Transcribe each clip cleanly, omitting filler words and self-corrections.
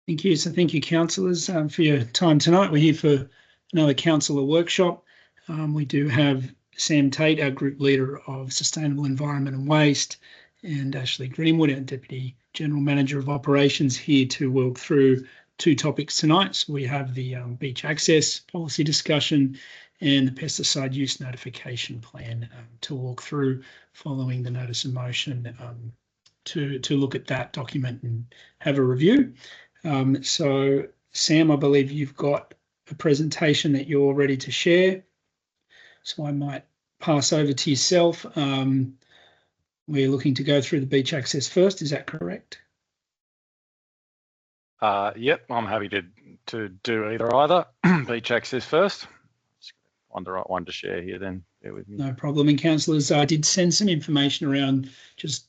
Thank you. So thank you, councillors, for your time tonight. We're here for another councillor workshop. We do have Sam Tate, our Group Leader of Sustainable Environment and Waste, and Ashley Greenwood, our Deputy General Manager of Operations, here to work through two topics tonight. So we have the beach access policy discussion and the pesticide use notification plan to walk through following the notice of motion to look at that document and have a review. So Sam, I believe you've got a presentation that you're ready to share. So I might pass over to yourself. We're looking to go through the beach access first. Is that correct? Yep, I'm happy to do either. Beach access first. Just find the right one to share here then. Bear with me. No problem. And councillors, I did send some information around just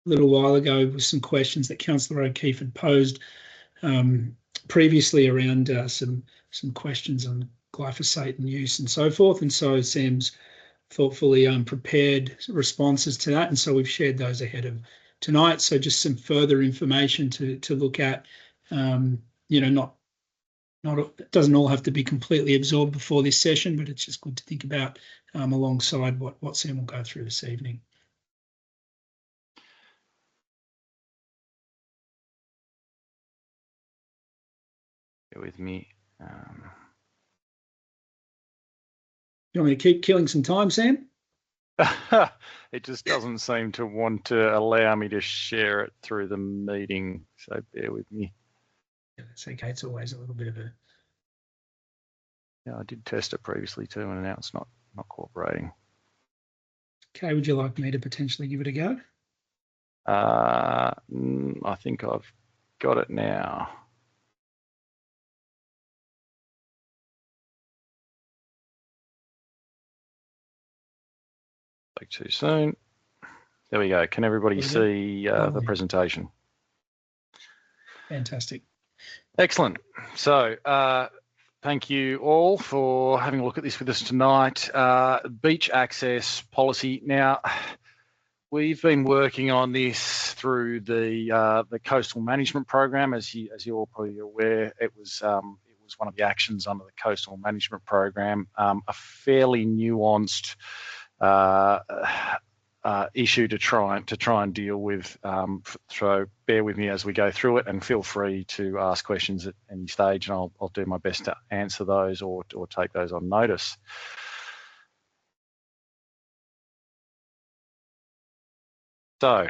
a little while ago with some questions that Councillor O'Keefe had posed previously around some questions on glyphosate and use and so forth. And so Sam's thoughtfully prepared responses to that. And so we've shared those ahead of tonight. So just some further information to look at, it doesn't all have to be completely absorbed before this session, but it's just good to think about alongside what Sam will go through this evening. Bear with me. You want me to keep killing some time, Sam? It just doesn't seem to want to allow me to share it through the meeting, so bear with me. Yeah, that's okay. It's always a little bit of a... Yeah, I did test it previously too, and now it's not cooperating. Okay, would you like me to potentially give it a go? I think I've got it now. Like too soon. There we go. Can everybody see the presentation? Fantastic. Excellent. So thank you all for having a look at this with us tonight. Beach access policy. Now, we've been working on this through the coastal management program. As you're all probably aware, it was one of the actions under the coastal management program. A fairly nuanced issue to try and deal with. So bear with me as we go through it, and feel free to ask questions at any stage, and I'll do my best to answer those or take those on notice. So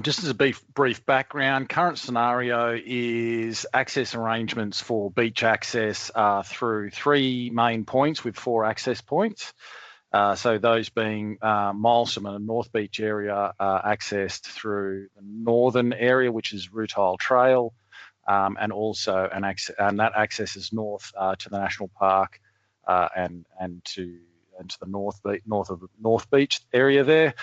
just as a brief background, current scenario is access arrangements for beach access through 3 main points with 4 access points. So those being Milesome and North Beach area accessed through the northern area, which is Rutile Trail, and also that accesses north to the national park and to the north of the North Beach area there,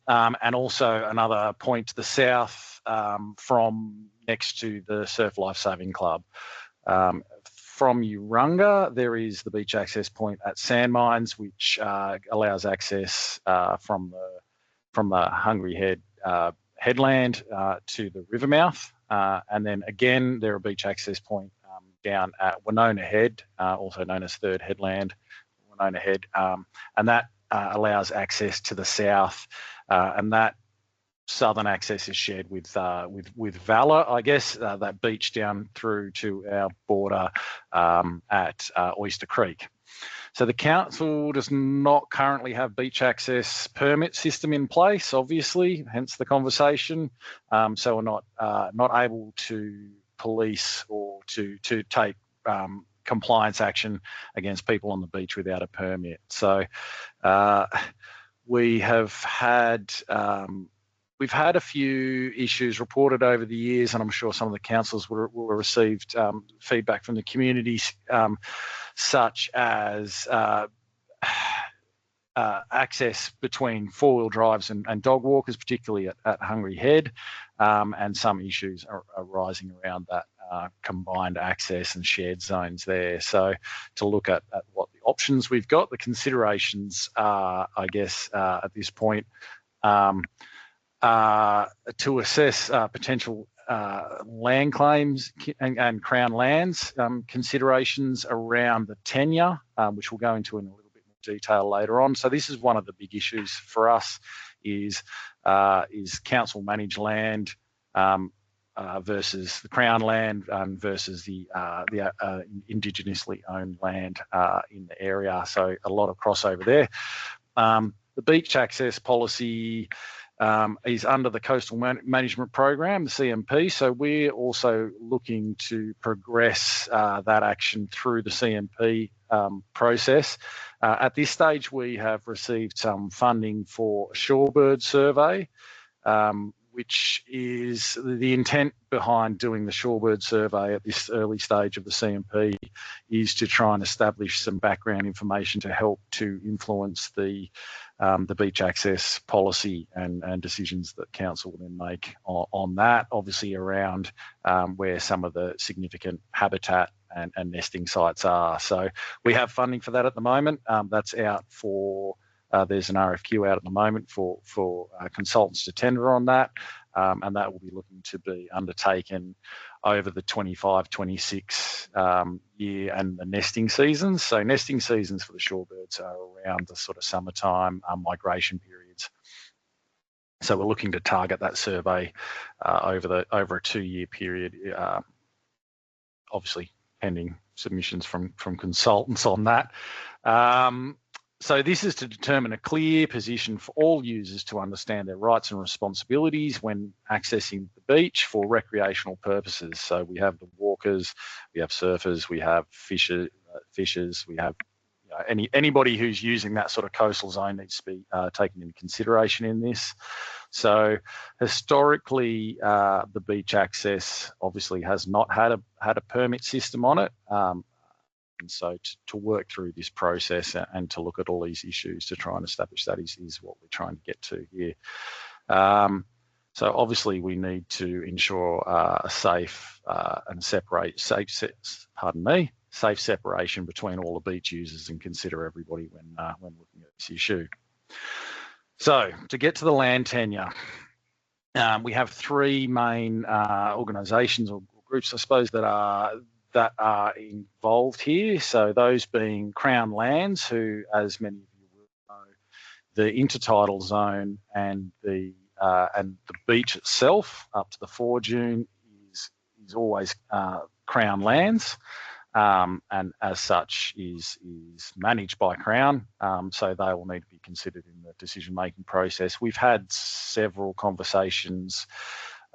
and also another point to the south from next to the Surf Life Saving Club. From Urunga, there is the beach access point at Sand Mines, which allows access from the Hungry Head headland to the river mouth. And then again, there are beach access point down at Winona Head, also known as Third Headland, Winona Head, and that allows access to the south, and that southern access is shared with Valor, I guess, that beach down through to our border at Oyster Creek. So the council does not currently have beach access permit system in place, obviously, hence the conversation. So we're not able to police or to take compliance action against people on the beach without a permit. So we have had we've had a few issues reported over the years, and I'm sure some of the councils will have received feedback from the communities, such as access between four-wheel drives and dog walkers, particularly at Hungry Head, and some issues are arising around that combined access and shared zones there. So to look at what the options we've got, the considerations are, I guess, at this point, to assess potential land claims and Crown lands, considerations around the tenure, which we'll go into in a little bit more detail later on. So this is one of the big issues for us is council managed land versus the Crown land versus the indigenously owned land in the area. So a lot of crossover there. The beach access policy is under the Coastal Management Program, the CMP. So we're also looking to progress that action through the CMP process. At this stage, we have received some funding for a shorebird survey, which is the intent behind doing the shorebird survey at this early stage of the CMP is to try and establish some background information to help to influence the beach access policy and decisions that council will then make on that, obviously around where some of the significant habitat and nesting sites are. So we have funding for that at the moment. That's out for there's an RFQ out at the moment for consultants to tender on that, and that will be looking to be undertaken over the 25-26 year and the nesting seasons. So nesting seasons for the shorebirds are around the sort of summertime migration periods. So we're looking to target that survey over a 2-year period, obviously pending submissions from consultants on that. So this is to determine a clear position for all users to understand their rights and responsibilities when accessing the beach for recreational purposes. So we have the walkers, we have surfers, we have fishers, we have anybody who's using that sort of coastal zone needs to be taken into consideration in this. So historically, the beach access obviously has not had a permit system on it. And so to work through this process and to look at all these issues to try and establish that is what we're trying to get to here. So obviously we need to ensure a safe safe separation between all the beach users and consider everybody when looking at this issue. So to get to the land tenure, we have 3 main organisations or groups, I suppose, that are involved here. So those being Crown Lands, who, as many of you will know, the intertidal zone and the beach itself up to the foredune is always Crown Lands, and as such is managed by Crown. So they will need to be considered in the decision-making process. We've had several conversations,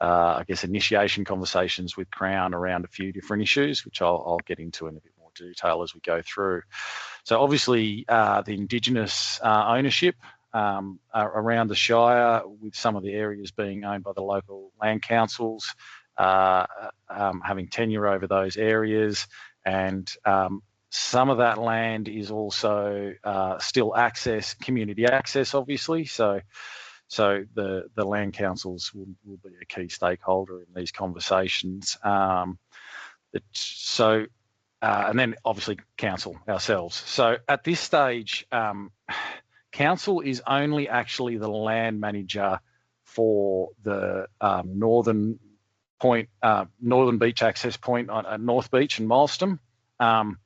I guess initiation conversations with Crown around a few different issues, which I'll get into in a bit more detail as we go through. So obviously the Indigenous ownership around the Shire, with some of the areas being owned by the local land councils, having tenure over those areas, and some of that land is also still community access, obviously. So the land councils will be a key stakeholder in these conversations. And then obviously council ourselves. So at this stage, council is only actually the land manager for the northern beach access point on North Beach and Milestone. And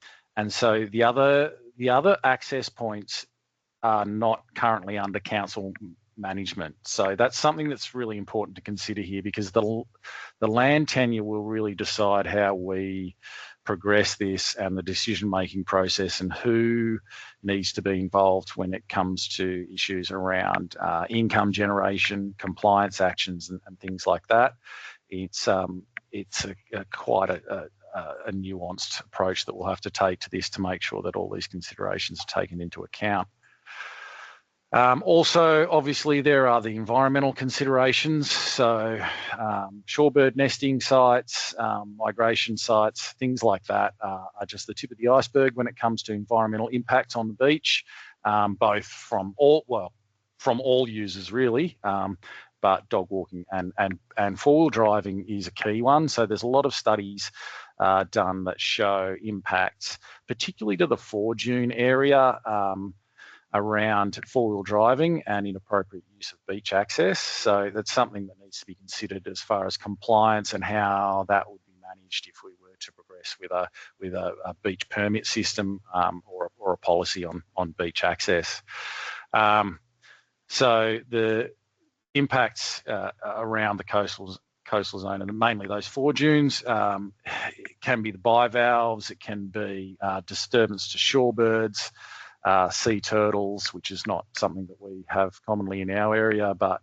so the other access points are not currently under council management. So that's something that's really important to consider here, because the land tenure will really decide how we progress this and the decision-making process and who needs to be involved when it comes to issues around income generation, compliance actions and things like that. It's quite a nuanced approach that we'll have to take to this to make sure that all these considerations are taken into account. Also, obviously, there are the environmental considerations. So shorebird nesting sites, migration sites, things like that are just the tip of the iceberg when it comes to environmental impacts on the beach, both from all users really, but dog walking and four-wheel driving is a key one. So there's a lot of studies done that show impacts, particularly to the foredune area, around four-wheel driving and inappropriate use of beach access. So that's something that needs to be considered as far as compliance and how that would be managed if we were to progress with a beach permit system or a policy on beach access. So the impacts around the coastal zone, and mainly those four dunes, it can be the bivalves, it can be disturbance to shorebirds, sea turtles, which is not something that we have commonly in our area, but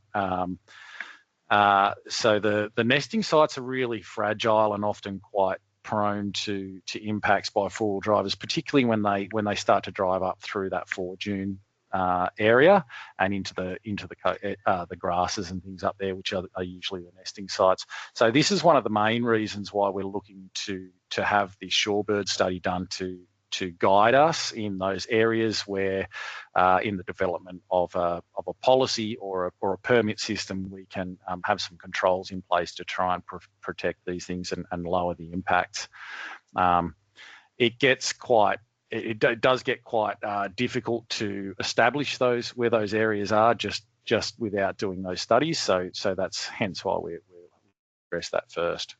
so the nesting sites are really fragile and often quite prone to impacts by four-wheel drivers, particularly when they start to drive up through that four dune area and into the grasses and things up there, which are usually the nesting sites. So this is one of the main reasons why we're looking to have the shorebird study done to guide us in those areas where, in the development of a policy or a permit system, we can have some controls in place to try and protect these things and lower the impacts. It does get quite difficult to establish where those areas are just without doing those studies. So that's hence why we'll address that first.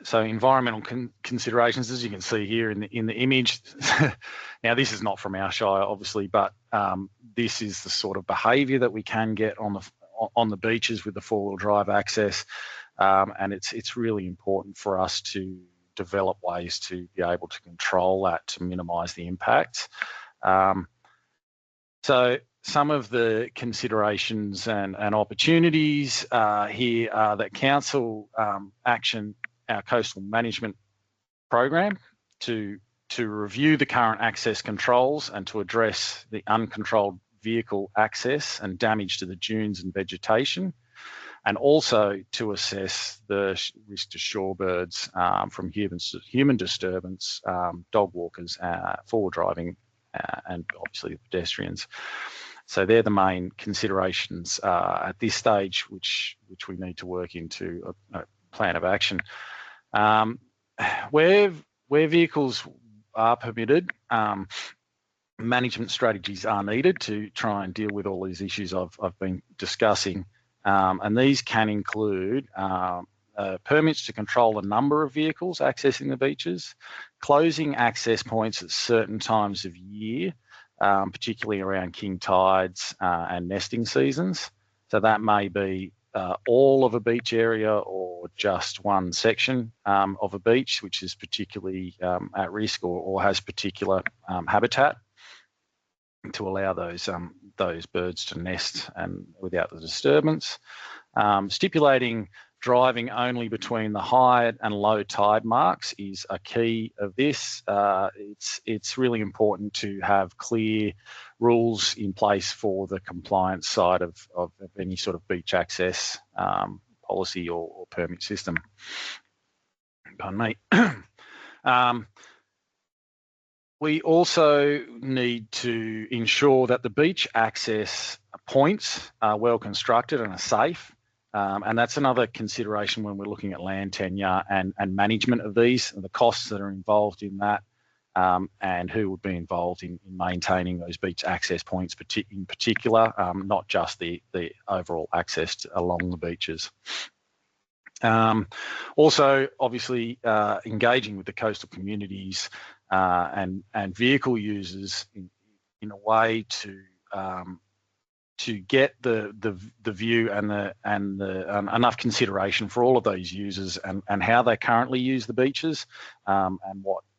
So environmental considerations, as you can see here in the image. Now, this is not from our shire, obviously, but this is the sort of behaviour that we can get on the beaches with the four-wheel drive access, and it's really important for us to develop ways to be able to control that to minimise the impacts. So some of the considerations and opportunities here are that council action our coastal management program to review the current access controls and to address the uncontrolled vehicle access and damage to the dunes and vegetation, and also to assess the risk to shorebirds from human disturbance, dog walkers, forward driving, and obviously the pedestrians. So they're the main considerations at this stage, which we need to work into a plan of action. Where vehicles are permitted, management strategies are needed to try and deal with all these issues I've been discussing. And these can include permits to control the number of vehicles accessing the beaches, closing access points at certain times of year, particularly around king tides and nesting seasons. So that may be all of a beach area or just one section of a beach, which is particularly at risk or has particular habitat, to allow those birds to nest and without the disturbance. Stipulating driving only between the high and low tide marks is a key of this. It's really important to have clear rules in place for the compliance side of any sort of beach access policy or permit system. Pardon me. We also need to ensure that the beach access points are well constructed and are safe. And that's another consideration when we're looking at land tenure and management of these, and the costs that are involved in that, and who would be involved in maintaining those beach access points in particular, not just the overall access along the beaches. Also, obviously, engaging with the coastal communities and vehicle users in a way to get the view and enough consideration for all of those users and how they currently use the beaches, and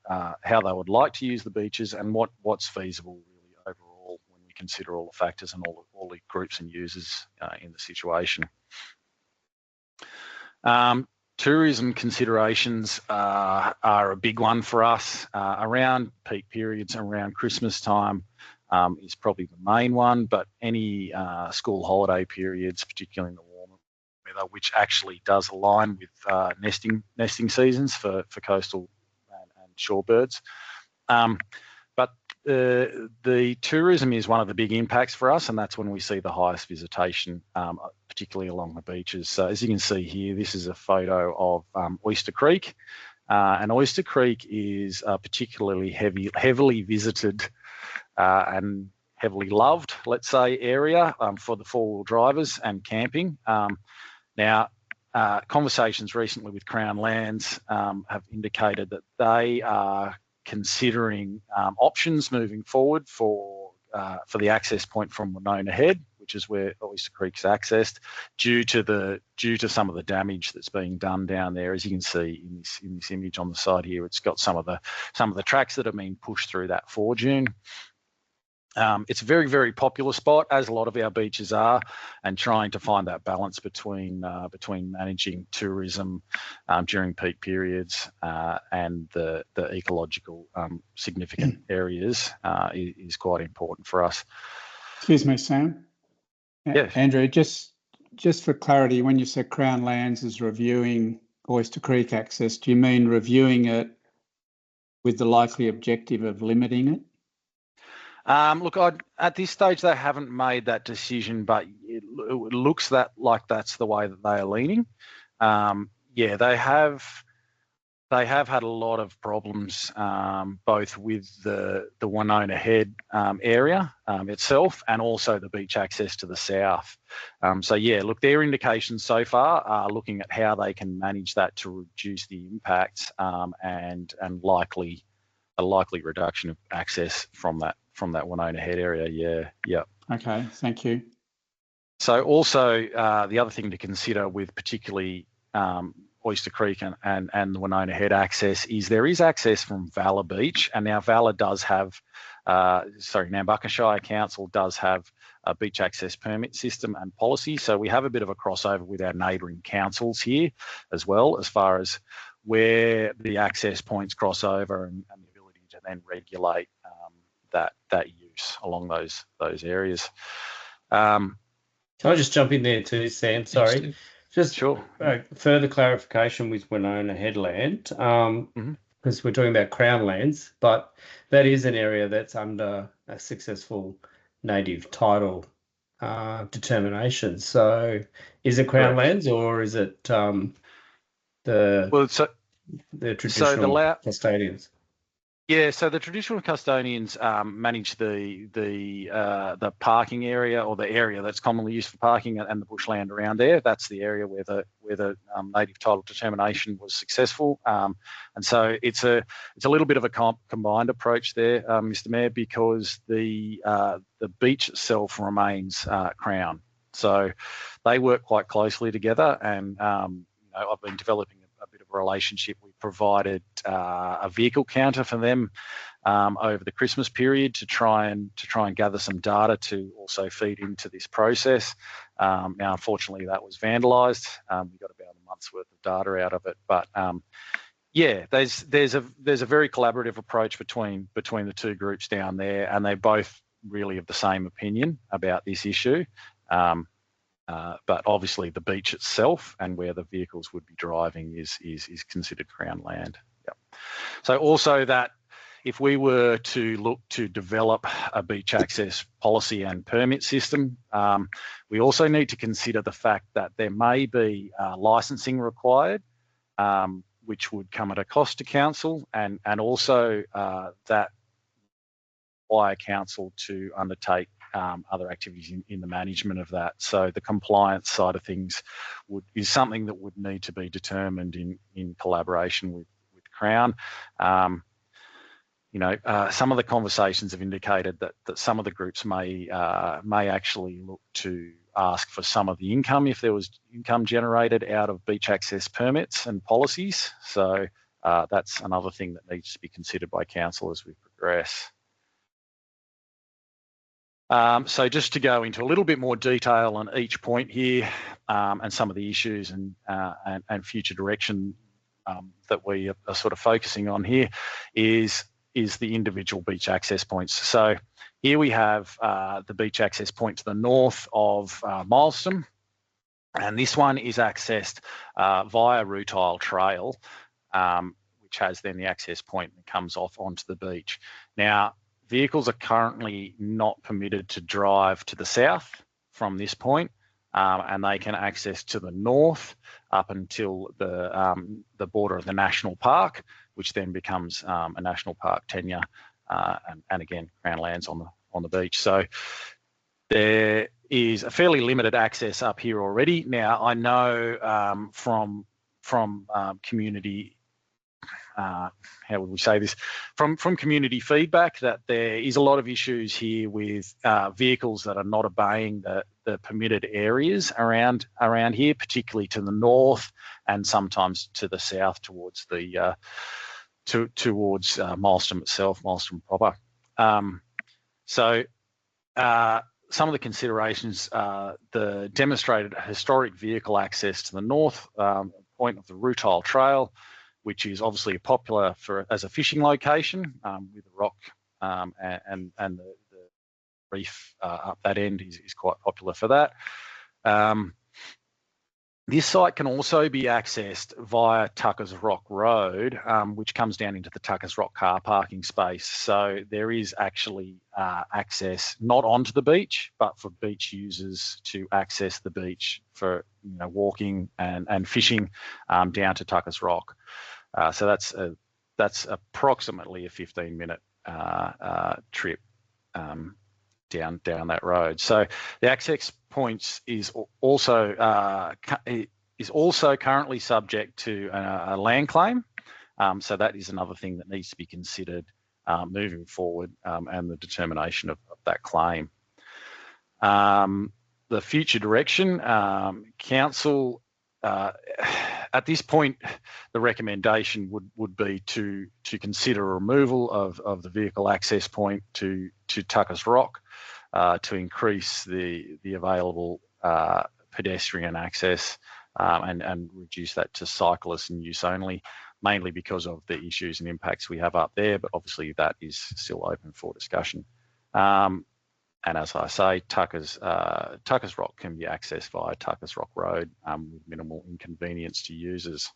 how they would like to use the beaches, and what's feasible really overall when we consider all the factors and all the groups and users in the situation. Tourism considerations are a big one for us. Around peak periods, around Christmas time, is probably the main one, but any school holiday periods, particularly in the warmer weather, which actually does align with nesting seasons for coastal and shorebirds. But the tourism is one of the big impacts for us, and that's when we see the highest visitation, particularly along the beaches. So as you can see here, this is a photo of Oyster Creek, and Oyster Creek is a particularly heavily visited and heavily loved, let's say, area for the four-wheel drivers and camping. Now, conversations recently with Crown Lands have indicated that they are considering options moving forward for the access point from Winona Head, which is where Oyster Creek's accessed, due to some of the damage that's being done down there. As you can see in this image on the side here, it's got some of the tracks that are being pushed through that foredune. It's a very, very popular spot, as a lot of our beaches are, and trying to find that balance between managing tourism during peak periods and the ecological significant areas is quite important for us. Excuse me, Sam. Yes. Andrew, just for clarity, when you said Crown Lands is reviewing Oyster Creek access, do you mean reviewing it with the likely objective of limiting it? Look, at this stage, they haven't made that decision, but it looks like that's the way that they are leaning. Yeah, they have had a lot of problems, both with the Winona Head area itself and also the beach access to the south. So yeah, look, their indications so far are looking at how they can manage that to reduce the impacts and likely a likely reduction of access from that Winona Head area. Yeah. Okay, thank you. So also the other thing to consider with particularly Oyster Creek and the Winona Head access is there is access from Valor Beach, and now Valor does have, Nambucca Council does have a beach access permit system and policy. So we have a bit of a crossover with our neighbouring councils here as well, as far as where the access points cross over and the ability to then regulate that use along those areas. Can I just jump in there too, Sam? Sorry. Just sure. Further clarification with Winona Headland, because we're talking about Crown Lands, but that is an area that's under a successful native title determination. So is it Crown Lands or is it the traditional custodians? Yeah, so the traditional custodians manage the parking area, or the area that's commonly used for parking, and the bushland around there. That's the area where the native title determination was successful, and so it's a little bit of a combined approach there, Mr. Mayor, because the beach itself remains Crown, so they work quite closely together, and I've been developing a bit of a relationship. We provided a vehicle counter for them over the Christmas period to try and gather some data to also feed into this process. Now, unfortunately, that was vandalised. We got about a month's worth of data out of it, but yeah, there's a very collaborative approach between the two groups down there, and they both really have the same opinion about this issue. But obviously the beach itself and where the vehicles would be driving is considered Crown land. Yep. So also that if we were to look to develop a beach access policy and permit system, we also need to consider the fact that there may be licensing required, which would come at a cost to council, and also that require council to undertake other activities in the management of that. So the compliance side of things is something that would need to be determined in collaboration with Crown. Some of the conversations have indicated that some of the groups may actually look to ask for some of the income if there was income generated out of beach access permits and policies. So that's another thing that needs to be considered by council as we progress. So just to go into a little bit more detail on each point here and some of the issues and future direction that we are sort of focusing on here is the individual beach access points. So here we have the beach access point to the north of Milestone, and this one is accessed via Rutile Trail, which has then the access point that comes off onto the beach. Now, vehicles are currently not permitted to drive to the south from this point, and they can access to the north up until the border of the national park, which then becomes a national park tenure, and again Crown lands on the beach. So there is a fairly limited access up here already. Now I know from community, how would we say this, from community feedback, that there is a lot of issues here with vehicles that are not obeying the permitted areas around here, particularly to the north and sometimes to the south towards the towards Milestone itself, Milestone proper. So some of the considerations, the demonstrated historic vehicle access to the north point of the Rutile Trail, which is obviously popular as a fishing location with the rock and the reef up that end is quite popular for that. This site can also be accessed via Tuckers Rock Road, which comes down into the Tuckers Rock car parking space. So there is actually access not onto the beach, but for beach users to access the beach for walking and fishing down to Tuckers Rock. So that's approximately a 15-minute trip down that road. So the access points is also currently subject to a land claim. So that is another thing that needs to be considered moving forward, and the determination of that claim. The future direction, council. At this point, the recommendation would be to consider removal of the vehicle access point to Tuckers Rock to increase the available pedestrian access and reduce that to cyclists and use only, mainly because of the issues and impacts we have up there, but obviously that is still open for discussion. And as I say, Tuckers Rock can be accessed via Tuckers Rock Road with minimal inconvenience to users.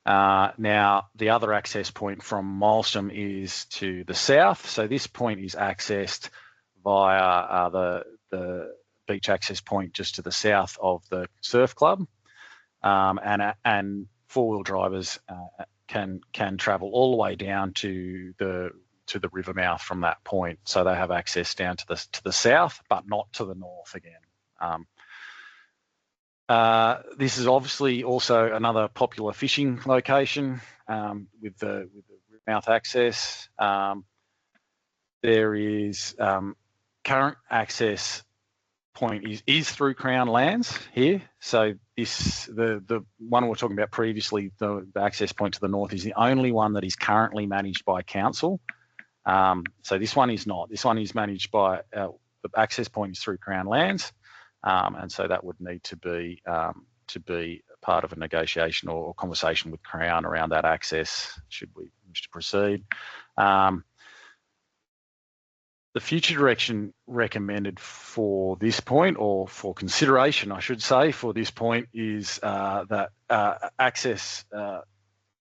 Now, the other access point from Milestone is to the south. So this point is accessed via the beach access point just to the south of the surf club, and four-wheel drivers can travel all the way down to the river mouth from that point. So they have access down to the south, but not to the north again. This is obviously also another popular fishing location with the river mouth access. There is current access point is through Crown lands here. So this the one we were talking about previously, the access point to the north, is the only one that is currently managed by council. So this one is not. This one is managed by the access point is through Crown lands, and so that would need to be part of a negotiation or conversation with Crown around that access, should we wish to proceed. The future direction recommended for this point, or for consideration, I should say, for this point, is that access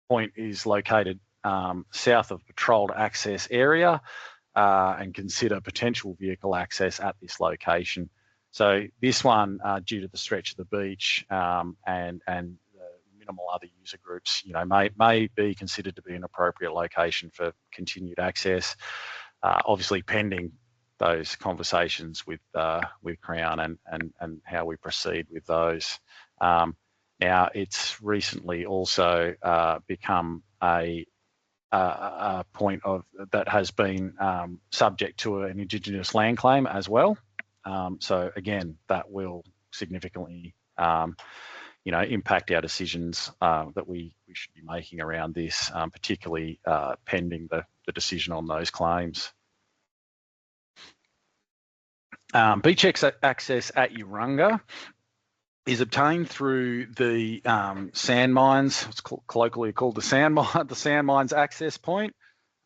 point is located south of patrolled access area, and consider potential vehicle access at this location. So this one, due to the stretch of the beach and the minimal other user groups, may be considered to be an appropriate location for continued access. Obviously, pending those conversations with Crown and how we proceed with those. Now, it's recently also become a point that has been subject to an Indigenous land claim as well. So again, that will significantly, impact our decisions that we should be making around this, particularly pending the decision on those claims. Beach access at Urunga is obtained through the sand mines. It's colloquially called the sand mines access point.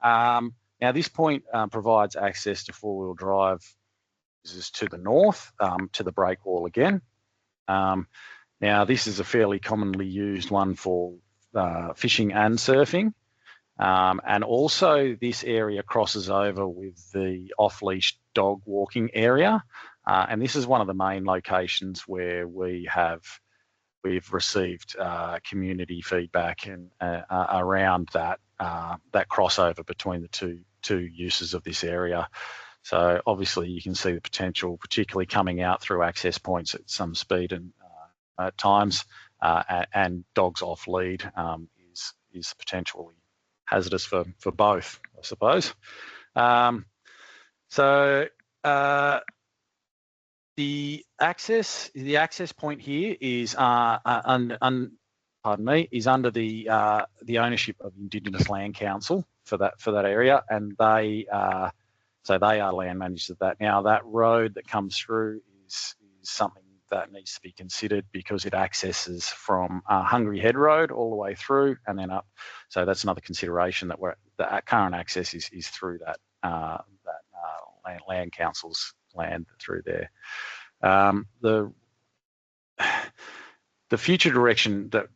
Now, this point provides access to four-wheel drive users to the north, to the breakwall again. Now, this is a fairly commonly used one for fishing and surfing. And also this area crosses over with the off-leash dog walking area. And this is one of the main locations where we've received community feedback and around that that crossover between the two uses of this area. So obviously you can see the potential, particularly coming out through access points at some speed and at times, and dogs off lead is potentially hazardous for both, I suppose. The access point here is under the ownership of Indigenous Land Council for that area, and they are land managers of that. Now that road that comes through is something that needs to be considered because it accesses from Hungry Head Road all the way through and then up. So that's another consideration that the current access is through that land council's land through there. The future direction that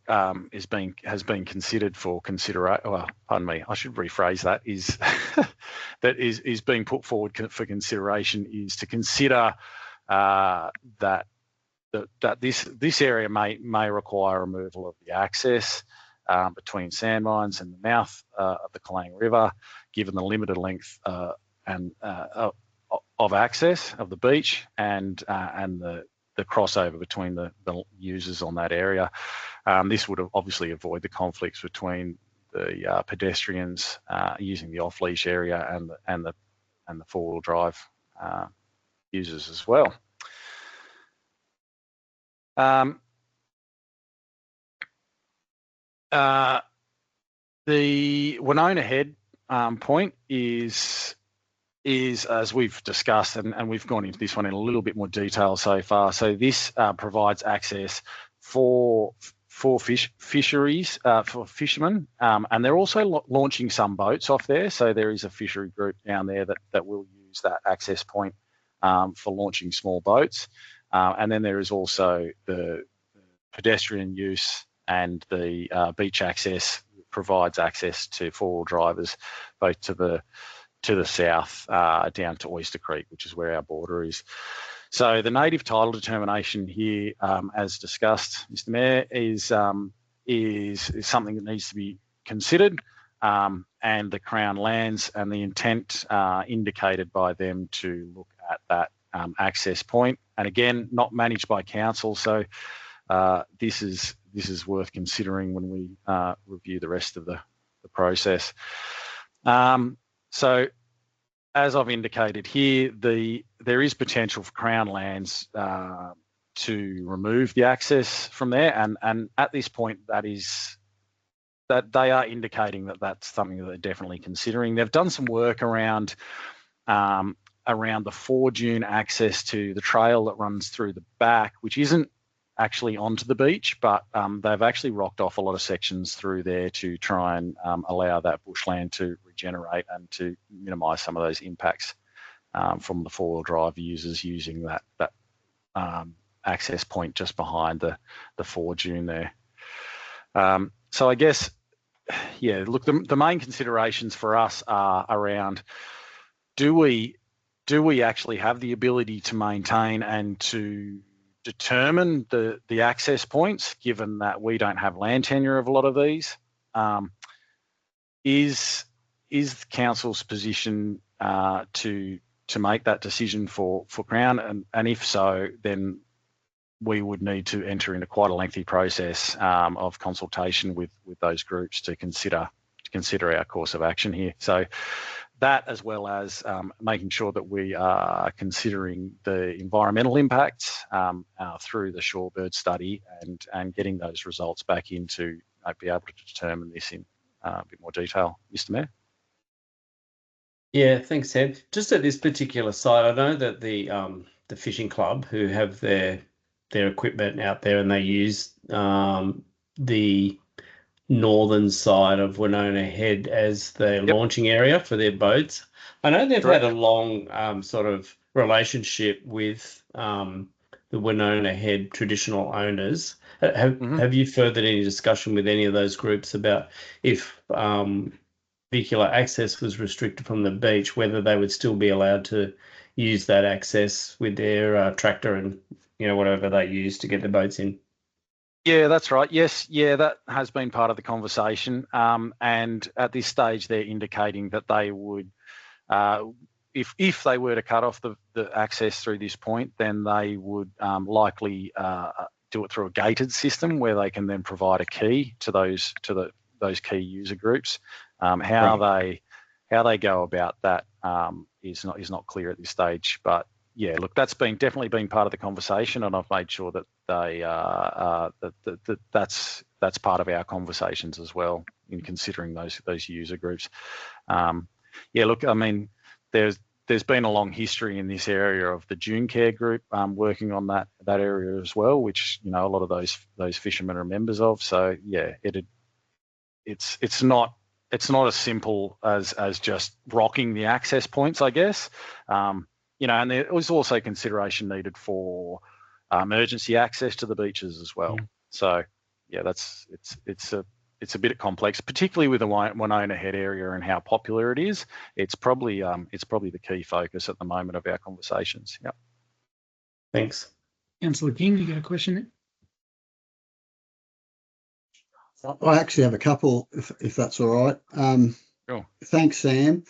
has been considered for consideration. Well, pardon me, I should rephrase that. Is being put forward for consideration is to consider that this area may require removal of the access between sand mines and the mouth of the Kalang River, given the limited length of access of the beach and the crossover between the users on that area. This would obviously avoid the conflicts between the pedestrians using the off-leash area and the four-wheel drive users as well. The Winona Head point is as we've discussed, and we've gone into this one in a little bit more detail so far. So this provides access for fisheries, for fishermen, and they're also launching some boats off there. So there is a fishery group down there that will use that access point for launching small boats. And then there is also the pedestrian use, and the beach access provides access to four-wheel drivers, both to the south down to Oyster Creek, which is where our border is. So the native title determination here, as discussed, Mr. Mayor, is something that needs to be considered, and the Crown lands and the intent indicated by them to look at that access point, and again, not managed by council. So this is worth considering when we review the rest of the process. So as I've indicated here, there is potential for Crown lands to remove the access from there, and at this point that they are indicating that that's something that they're definitely considering. They've done some work around the Fore Dune access to the trail that runs through the back, which isn't actually onto the beach, but they've actually rocked off a lot of sections through there to try and allow that bushland to regenerate and to minimise some of those impacts from the four-wheel drive users using that access point just behind the Fore Dune there. So I guess, yeah, look, the main considerations for us are around, do we actually have the ability to maintain and to determine the access points, given that we don't have land tenure of a lot of these? Is the council's position to make that decision for Crown, and if so, then we would need to enter into quite a lengthy process of consultation with those groups to consider our course of action here. So that, as well as making sure that we are considering the environmental impacts through the shorebird study and getting those results back in to be able to determine this in a bit more detail. Mr. Mayor? Yeah, thanks, Sam. Just at this particular site, I know that the fishing club, who have their equipment out there, and they use the northern side of Winona Head as their launching area for their boats. I know they've had a long sort of relationship with the Winona Head traditional owners. Have you furthered any discussion with any of those groups about if vehicular access was restricted from the beach, whether they would still be allowed to use that access with their tractor and whatever they use to get the boats in. Yeah, that's right. Yes, yeah, that has been part of the conversation. And at this stage, they're indicating that they would, if they were to cut off the access through this point, then they would likely do it through a gated system where they can then provide a key to those key user groups. How they go about that is not clear at this stage. But yeah, look, that's definitely been part of the conversation, and I've made sure that that's part of our conversations as well in considering those user groups. Yeah, look, I mean, there's been a long history in this area of the Dune Care group working on that area as well, which a lot of those fishermen are members of. So yeah, it's not as simple as just rocking the access points, I guess. And there was also consideration needed for emergency access to the beaches as well. So yeah, it's a bit complex, particularly with the Winona Head area and how popular it is. It's probably the key focus at the moment of our conversations. Yep. Thanks. Councillor King, you got a question there? I actually have a couple, if that's all right. Sure. Thanks, Sam.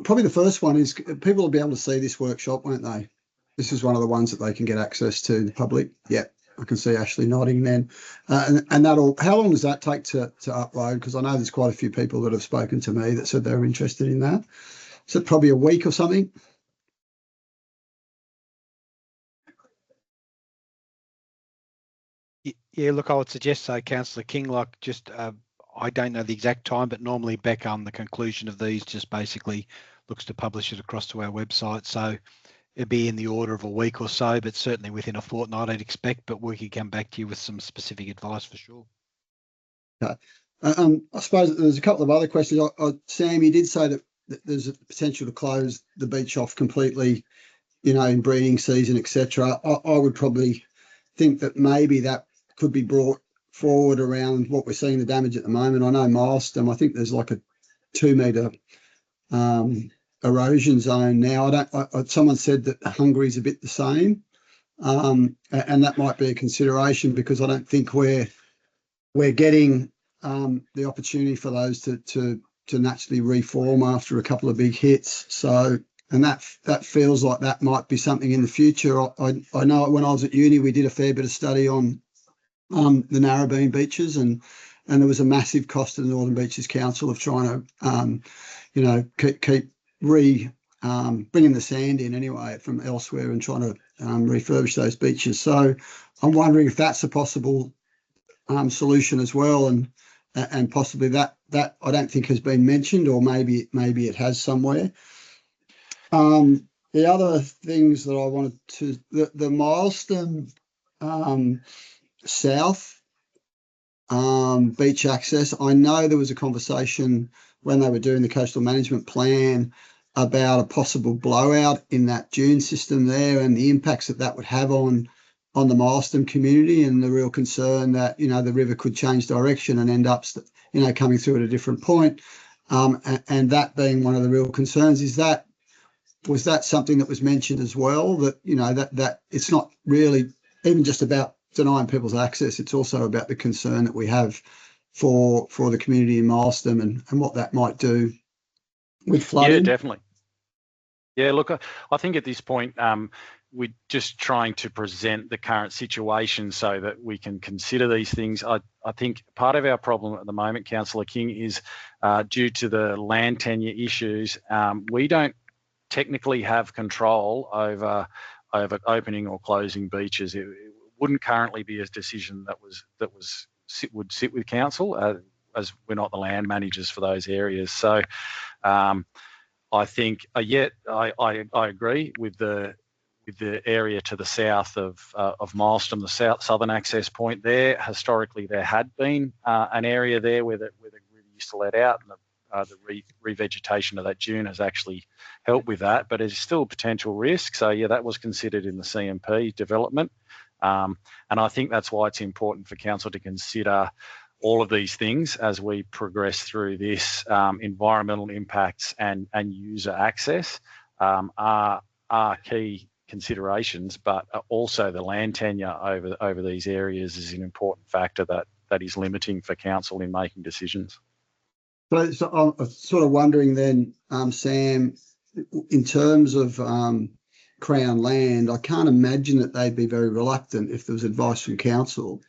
Probably the first one is people will be able to see this workshop, won't they? This is one of the ones that they can get access to, the public. Yeah, I can see Ashley nodding then. And that'll, how long does that take to upload? Because I know there's quite a few people that have spoken to me that said they're interested in that. Is it probably a week or something? Yeah, look, I would suggest so, Councillor King, like just, I don't know the exact time, but normally Beck on the conclusion of these just basically looks to publish it across to our website. So it'd be in the order of a week or so, but certainly within a fortnight, I'd expect, but we could come back to you with some specific advice for sure. Okay. I suppose there's a couple of other questions. Sam, you did say that there's a potential to close the beach off completely, in breeding season, etc. I would probably think that maybe that could be brought forward around what we're seeing the damage at the moment. I know Milestone, I think there's like a 2 metre erosion zone now. Someone said that Hungary's a bit the same, and that might be a consideration because I don't think we're getting the opportunity for those to naturally reform after a couple of big hits. So, and that feels like that might be something in the future. I know when I was at uni, we did a fair bit of study on the Narrabeen beaches, and there was a massive cost to the Northern Beaches Council of trying to, keep bringing the sand in anyway from elsewhere and trying to refurbish those beaches. So I'm wondering if that's a possible solution as well, and possibly that I don't think has been mentioned, or maybe it has somewhere. The other things that I wanted to, the Milestone South beach access, I know there was a conversation when they were doing the coastal management plan about a possible blowout in that dune system there and the impacts that would have on the Milestone community, and the real concern that the river could change direction and end up coming through at a different point, and that being one of the real concerns. Was that something that was mentioned as well, that that it's not really even just about denying people's access, it's also about the concern that we have for the community in Milestone and what that might do with flooding? Yeah, definitely. Yeah, look, I think at this point, we're just trying to present the current situation so that we can consider these things. I think part of our problem at the moment, Councillor King, is due to the land tenure issues. We don't technically have control over opening or closing beaches. It wouldn't currently be a decision that would sit with council, as we're not the land managers for those areas. So I think I agree with the area to the south of Milestone, the southern access point there. Historically, there had been an area there where the river used to let out, and the revegetation of that dune has actually helped with that, but it's still a potential risk. So yeah, that was considered in the CMP development, and I think that's why it's important for council to consider all of these things as we progress through this environmental impacts and user access. are key considerations, but also the land tenure over these areas is an important factor that is limiting for council in making decisions. So I'm sort of wondering then, Sam, in terms of Crown land, I can't imagine that they'd be very reluctant if there was advice from council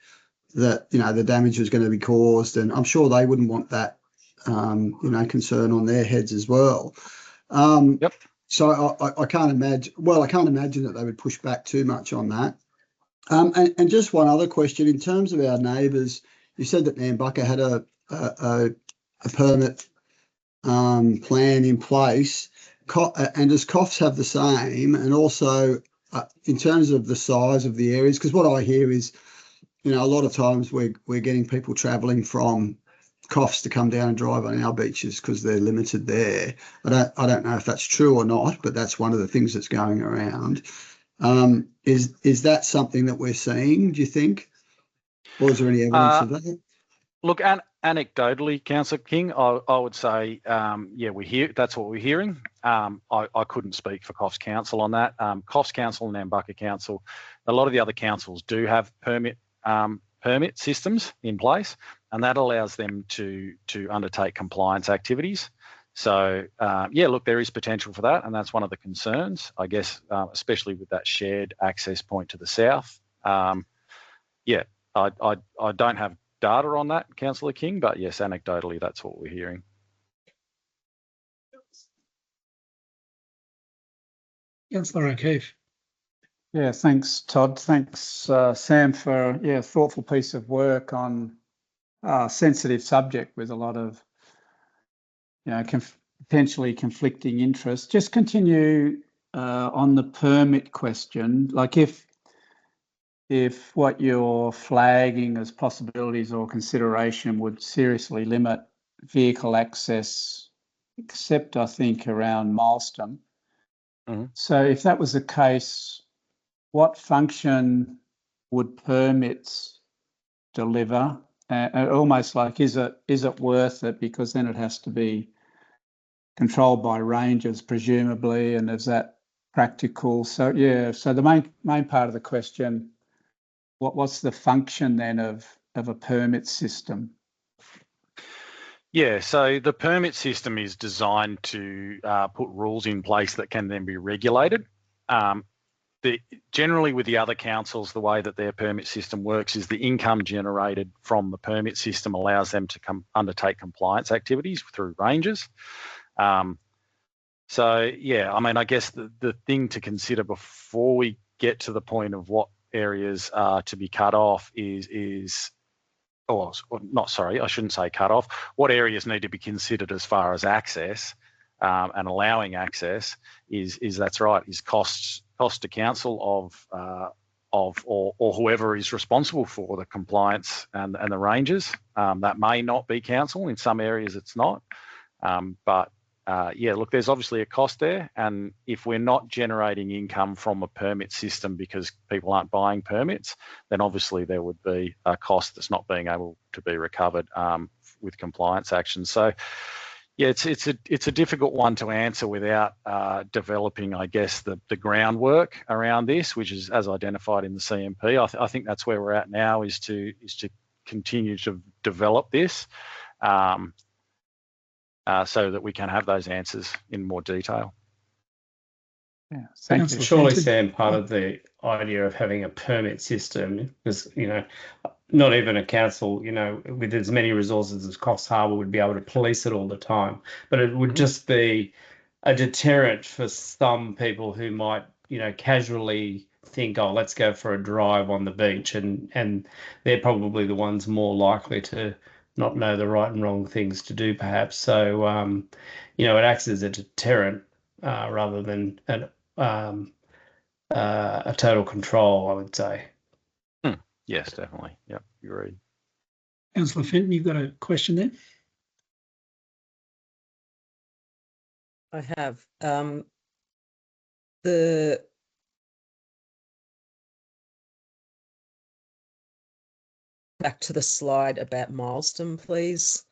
that, you know, the damage was going to be caused, and I'm sure they wouldn't want that, you know, concern on their heads as well. Yep. So I can't imagine. Well, I can't imagine that they would push back too much on that. And just one other question in terms of our neighbours. You said that Nambucca had a permit plan in place, and does Coffs have the same? And also in terms of the size of the areas, because what I hear is, you know, a lot of times we're getting people travelling from Coffs to come down and drive on our beaches because they're limited there. I don't know if that's true or not, but that's one of the things that's going around. Is that something that we're seeing, do you think? Or is there any evidence of that? Look, anecdotally, Councillor King, I would say, yeah, that's what we're hearing. I couldn't speak for Coffs Council on that. Coffs Council and Nambucca Council, a lot of the other councils do have permit systems in place, and that allows them to undertake compliance activities. So, yeah, look, there is potential for that, and that's one of the concerns, I guess, especially with that shared access point to the south. Yeah, I don't have data on that, Councillor King, but yes, anecdotally, that's what we're hearing. Councillor O'Keefe. Yeah, thanks, Todd. Thanks, Sam, for a thoughtful piece of work on a sensitive subject with a lot of, you know, potentially conflicting interests. Just continue on the permit question. Like if what you're flagging as possibilities or consideration would seriously limit vehicle access, except I think around Milestone. Mm-hmm. So if that was the case, what function would permits deliver? Almost like, is it worth it? Because then it has to be controlled by rangers, presumably, and is that practical? So yeah, so the main part of the question, what's the function then of a permit system? Yeah, so the permit system is designed to put rules in place that can then be regulated. Generally with the other councils, the way that their permit system works is the income generated from the permit system allows them to undertake compliance activities through ranges. So yeah, I mean, I guess the thing to consider before we get to the point of what areas are to be cut off I shouldn't say cut off. What areas need to be considered as far as access and allowing access is that's right, is cost to council or whoever is responsible for the compliance and the ranges. That may not be council. In some areas it's not. But yeah, look, there's obviously a cost there, and if we're not generating income from a permit system because people aren't buying permits, then obviously there would be a cost that's not being able to be recovered with compliance actions. So yeah, it's a difficult one to answer without developing, I guess, the groundwork around this, which is as identified in the CMP. I think that's where we're at now, is to continue to develop this. So that we can have those answers in more detail. Yeah, thank you. Surely, Sam, part of the idea of having a permit system is, you know, not even a council, you know, with as many resources as Coffs Harbour would be able to police it all the time, but it would just be a deterrent for some people who might, you know, casually think, oh, let's go for a drive on the beach, and they're probably the ones more likely to not know the right and wrong things to do, perhaps. So, you know, it acts as a deterrent rather than a total control, I would say. Yes, definitely. Yep, agreed. Councillor Fenton, you've got a question there? I have. Back to the slide about Milestone, please.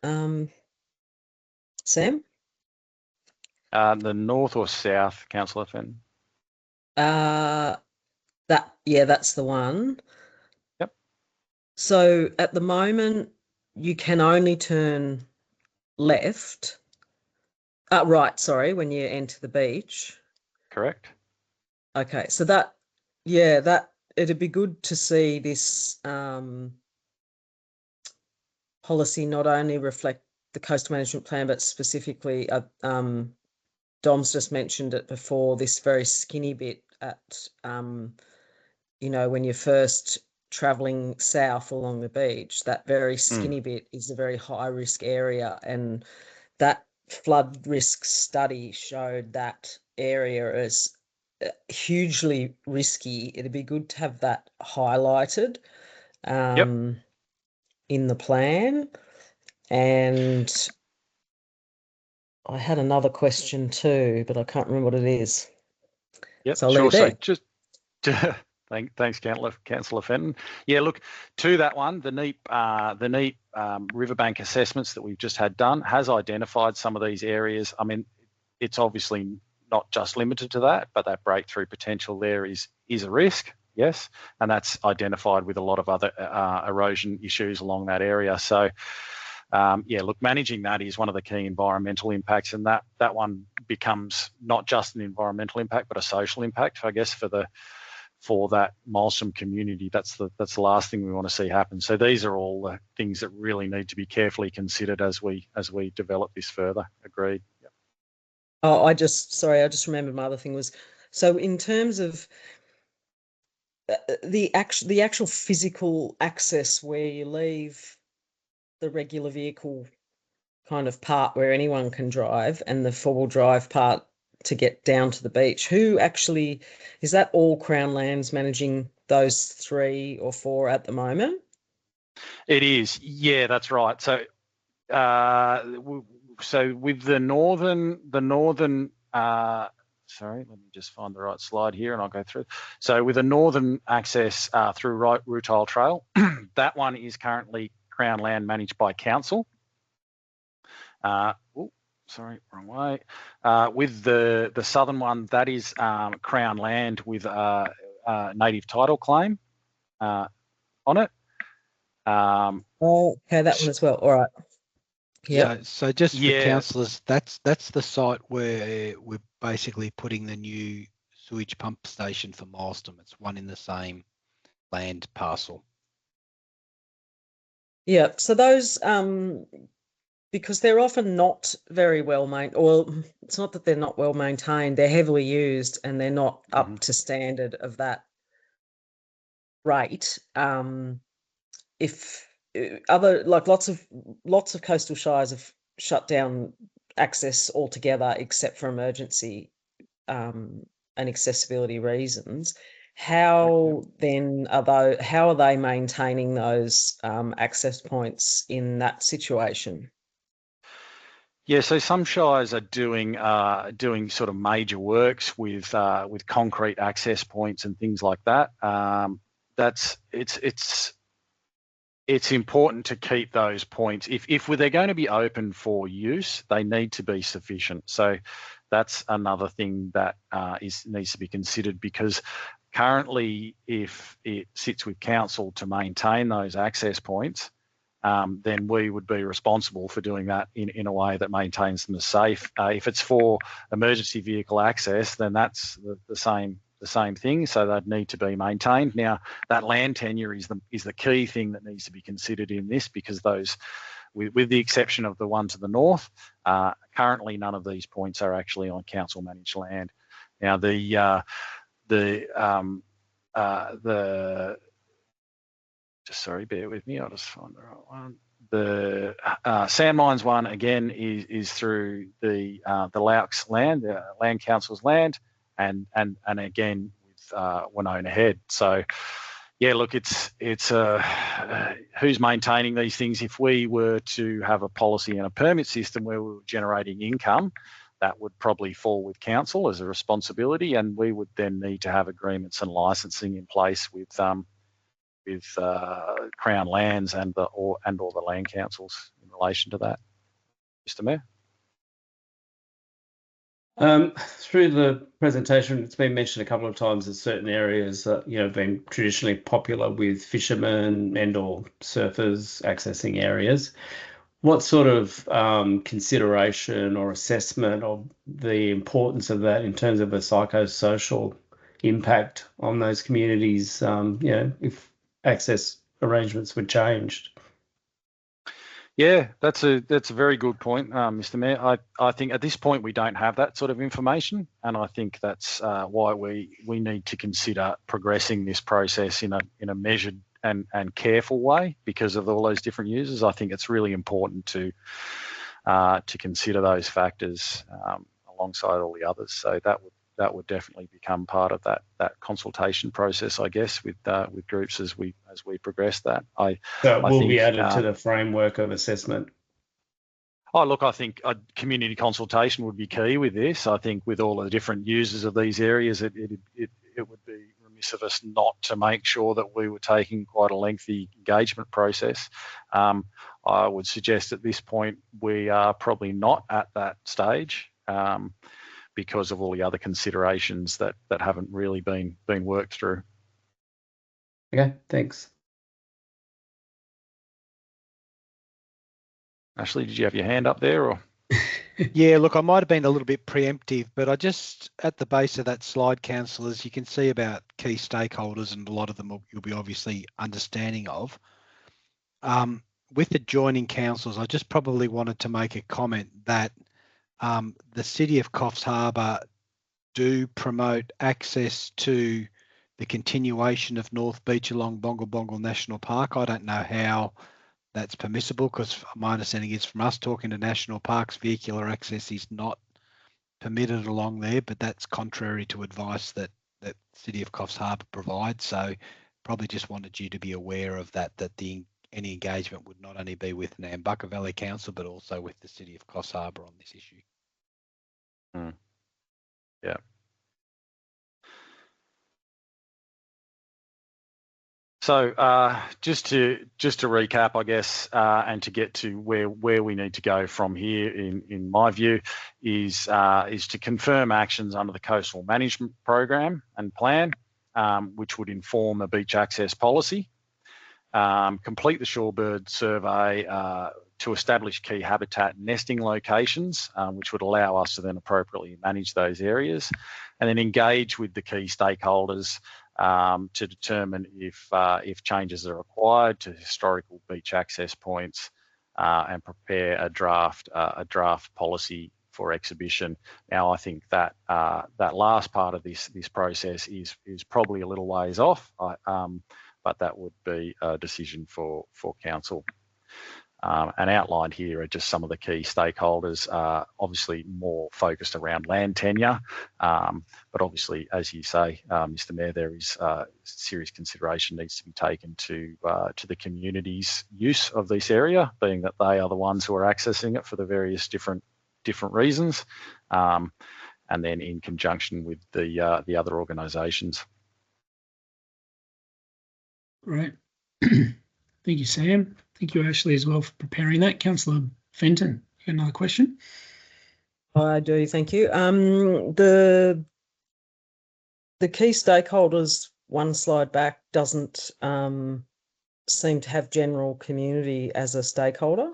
Sam? The north or south, Councillor Fenn? That's the one. Yep. So at the moment, you can only turn left. Right, sorry, when you enter the beach. Correct. Okay, so it'd be good to see this policy not only reflect the coastal management plan, but specifically, Dom's just mentioned it before, this very skinny bit at, when you're first traveling south along the beach, that very skinny bit is a very high risk area. And that flood risk study showed that area as hugely risky. It'd be good to have that highlighted in the plan. And I had another question too, but I can't remember what it is. Yep, so I'll sure. leave it there. So just thanks, Councillor Fenton. Yeah, look, to that one, the NEAP riverbank assessments that we've just had done has identified some of these areas. I mean, it's obviously not just limited to that, but that breakthrough potential there is a risk, yes, and that's identified with a lot of other erosion issues along that area. So, yeah, look, managing that is one of the key environmental impacts, and that one becomes not just an environmental impact, but a social impact, I guess, for that Milestone community. That's the last thing we want to see happen. So these are all the things that really need to be carefully considered as we develop this further. Agreed. Yep. Oh, I just remembered my other thing was, so in terms of the actual physical access where you leave the regular vehicle kind of part where anyone can drive and the four-wheel drive part to get down to the beach, who actually, is that all Crown Lands managing those 3 or 4 at the moment? It is, yeah, that's right. So with the northern sorry, let me just find the right slide here and I'll go through. So with the northern access through Rutile Trail, that one is currently Crown Land managed by council. Sorry, wrong way. With the southern one, that is Crown Land with a native title claim on it. Okay, that one as well. All right. Yeah. So just for councillors, that's the site where we're basically putting the new sewage pump station for Milestone. It's one in the same land parcel. Yeah. So those because they're often not very well maintained, or it's not that they're not well maintained, they're heavily used and they're not up to standard of that rate. If other, like lots of coastal shires have shut down access altogether except for emergency and accessibility reasons, how are they maintaining those access points in that situation? Yeah, so some shires are doing sort of major works with concrete access points and things like that. It's important to keep those points. If they're going to be open for use, they need to be sufficient. So that's another thing that needs to be considered, because currently, if it sits with council to maintain those access points, then we would be responsible for doing that in a way that maintains them as safe. If it's for emergency vehicle access, then that's the same thing. So they'd need to be maintained. Now, that land tenure is the key thing that needs to be considered in this, because those, with the exception of the one to the north, currently none of these points are actually on council managed land. Now, just sorry, bear with me, I'll just find the right one. The sand mines one, again, is through the Laux land, the Land Council's land, and again with Winona Head. So, yeah, look, it's who's maintaining these things. If we were to have a policy and a permit system where we were generating income, that would probably fall with council as a responsibility, and we would then need to have agreements and licensing in place with Crown Lands and all the land councils in relation to that. Mr. Mayor. Through the presentation, it's been mentioned a couple of times that certain areas that have been traditionally popular with fishermen and/or surfers accessing areas. What sort of consideration or assessment of the importance of that in terms of a psychosocial impact on those communities? If access arrangements were changed. Yeah, that's a very good point, Mr. Mayor. I think at this point we don't have that sort of information, and I think that's why we need to consider progressing this process in a measured and careful way because of all those different users. I think it's really important to consider those factors alongside all the others. So that would definitely become part of that consultation process, I guess, with groups as we progress that. So it will think, be added to the framework of assessment. Oh, look, I think a community consultation would be key with this. I think with all the different users of these areas, it would be remiss of us not to make sure that we were taking quite a lengthy engagement process. I would suggest at this point we are probably not at that stage because of all the other considerations that haven't really been worked through. Okay, thanks. Ashley, did you have your hand up there, or? Yeah, look, I might have been a little bit preemptive, but I just, at the base of that slide, councillors, you can see about key stakeholders, and a lot of them you'll be obviously understanding of. With adjoining councils, I just probably wanted to make a comment that the City of Coffs Harbour do promote access to the continuation of North Beach along Bongle Bongle National Park. I don't know how that's permissible, because my understanding is from us talking to national parks, vehicular access is not permitted along there, but that's contrary to advice that City of Coffs Harbour provides. So probably just wanted you to be aware of that any engagement would not only be with Nambucca Valley Council, but also with the City of Coffs Harbour on this issue. Yeah. So just to recap, I guess, and to get to where we need to go from here, in my view, is to confirm actions under the Coastal Management Program and Plan, which would inform a beach access policy, complete the shorebird survey to establish key habitat nesting locations, which would allow us to then appropriately manage those areas, and then engage with the key stakeholders to determine if changes are required to historical beach access points, and prepare a draft policy for exhibition. Now, I think that that last part of this process is probably a little ways off, but that would be a decision for council. And outlined here are just some of the key stakeholders, obviously more focused around land tenure, but obviously, as you say, Mr. Mayor, there is serious consideration needs to be taken to the community's use of this area, being that they are the ones who are accessing it for the various different reasons, and then in conjunction with the other organisations. Right. Thank you, Sam. Thank you, Ashley, as well, for preparing that. Councillor Fenton, you got another question? I do, thank you. The key stakeholders, one slide back, doesn't seem to have general community as a stakeholder.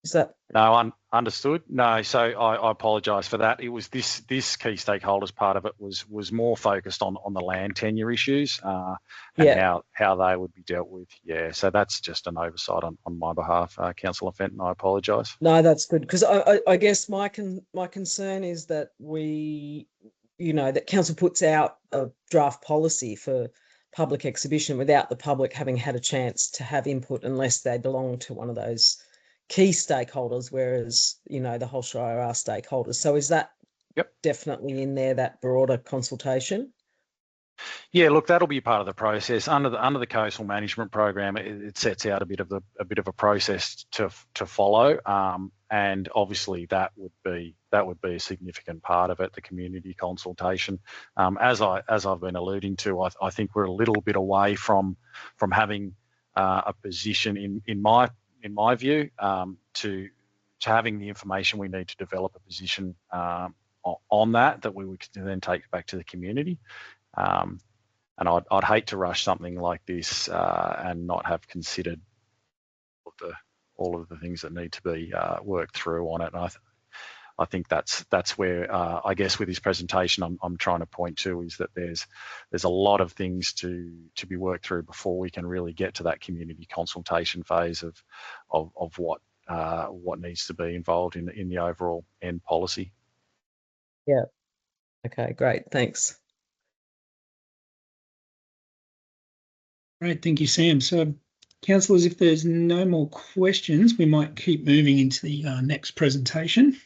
Is that? No, understood. No, so I apologise for that. It was this key stakeholders part of it was more focused on the land tenure issues and how they would be dealt with. Yeah, so that's just an oversight on my behalf, Councillor Fenton. I apologise. No, that's good, because I guess my concern is that that council puts out a draft policy for public exhibition without the public having had a chance to have input, unless they belong to one of those key stakeholders, whereas the whole Shire are stakeholders. So is that definitely in there, that broader consultation? Yeah, look, that'll be part of the process under the Coastal Management Program. It sets out a bit of a process to follow, and obviously that would be a significant part of it, the community consultation. As I've been alluding to, I think we're a little bit away from having a position in my view, to having the information we need to develop a position on that we would then take back to the community. And I'd hate to rush something like this and not have considered all of the things that need to be worked through on it. And I think that's where I guess with this presentation I'm trying to point to is that there's a lot of things to be worked through before we can really get to that community consultation phase of what needs to be involved in the overall end policy. Yeah. Okay, great. Thanks. Great, thank you, Sam. So, councillors, if there's no more questions, we might keep moving into the next presentation.